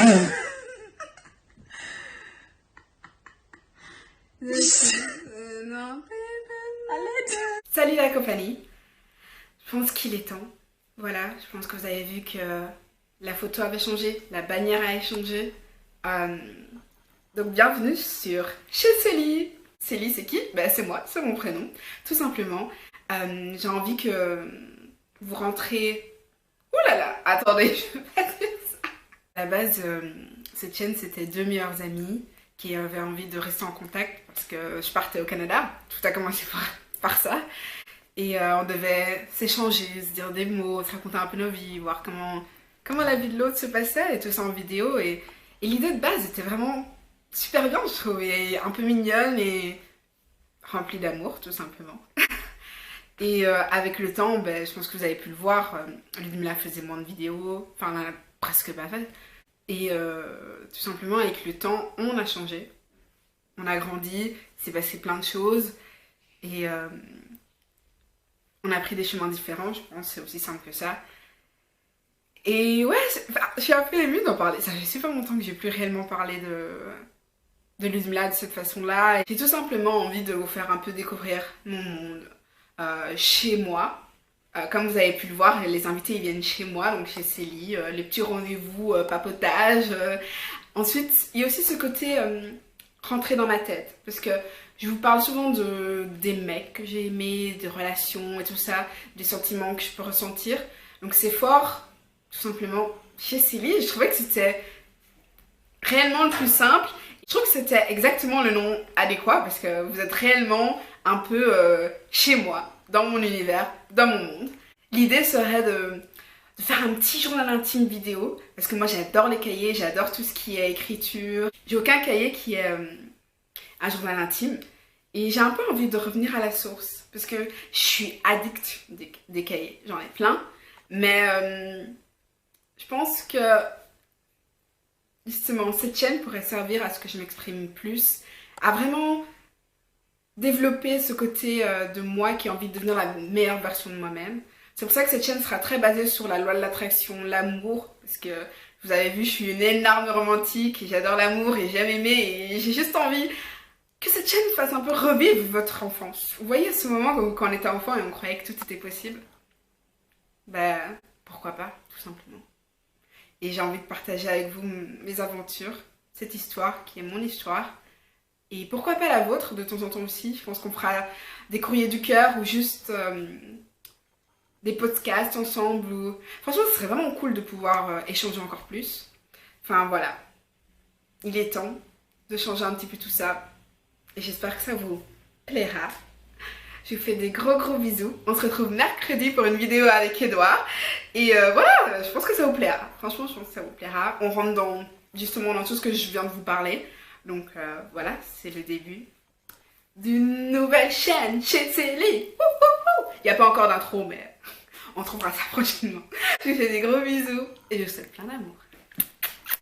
Non. Salut la compagnie. Je pense qu'il est temps. Voilà, je pense que vous avez vu que la photo avait changé, la bannière a changé. Donc bienvenue sur chez Célie. Célie c'est qui? Ben, c'est moi, c'est mon prénom, tout simplement. J'ai envie que vous rentrez... Ouh là là, attendez, je vais pas dire ça. À la base, cette chaîne c'était deux meilleures amies qui avaient envie de rester en contact parce que je partais au Canada. Tout a commencé par ça. Et on devait s'échanger, se dire des mots, se raconter un peu nos vies, voir comment la vie de l'autre se passait et tout ça en vidéo. Et l'idée de base était vraiment super bien, je trouve, et un peu mignonne et remplie d'amour, tout simplement. Et avec le temps, ben, je pense que vous avez pu le voir, Ludmilla faisait moins de vidéos, enfin elle en a presque pas fait. Et tout simplement, avec le temps, on a changé. On a grandi, il s'est passé plein de choses. Et on a pris des chemins différents, je pense, c'est aussi simple que ça. Et ouais, je suis un peu émue d'en parler. Ça fait super longtemps que j'ai plus réellement parlé de Ludmilla de cette façon-là. J'ai tout simplement envie de vous faire un peu découvrir mon monde chez moi. Comme vous avez pu le voir, les invités ils viennent chez moi, donc chez Célie, les petits rendez-vous, papotage. Ensuite, il y a aussi ce côté rentrer dans ma tête, parce que je vous parle souvent des mecs que j'ai aimés, des relations et tout ça, des sentiments que je peux ressentir. Donc c'est fort, tout simplement, chez Célie. Je trouvais que c'était réellement le plus simple. Je trouve que c'était exactement le nom adéquat, parce que vous êtes réellement un peu chez moi, dans mon univers, dans mon monde. L'idée serait de faire un petit journal intime vidéo, parce que moi j'adore les cahiers, j'adore tout ce qui est écriture. J'ai aucun cahier qui est un journal intime, et j'ai un peu envie de revenir à la source, parce que je suis addict des cahiers, j'en ai plein, mais je pense que justement cette chaîne pourrait servir à ce que je m'exprime plus, à vraiment développer ce côté de moi qui a envie de devenir la meilleure version de moi-même. C'est pour ça que cette chaîne sera très basée sur la loi de l'attraction, l'amour, parce que vous avez vu, je suis une énorme romantique, et j'adore l'amour et j'aime aimer, et j'ai juste envie que cette chaîne fasse un peu revivre votre enfance. Vous voyez ce moment où quand on était enfant et on croyait que tout était possible? Ben, pourquoi pas, tout simplement. Et j'ai envie de partager avec vous mes aventures, cette histoire qui est mon histoire. Et pourquoi pas la vôtre de temps en temps aussi. Je pense qu'on fera des courriers du cœur ou juste des podcasts ensemble. Franchement, ce serait vraiment cool de pouvoir échanger encore plus. Enfin voilà, il est temps de changer un petit peu tout ça. Et j'espère que ça vous plaira. Je vous fais des gros bisous. On se retrouve mercredi pour une vidéo avec Edouard. Et voilà, je pense que ça vous plaira. Franchement, je pense que ça vous plaira. On rentre justement dans tout ce que je viens de vous parler. Donc voilà, c'est le début d'une nouvelle chaîne chez Célie. Il n'y a pas encore d'intro, mais on trouvera ça prochainement. Je vous fais des gros bisous et je vous souhaite plein d'amour.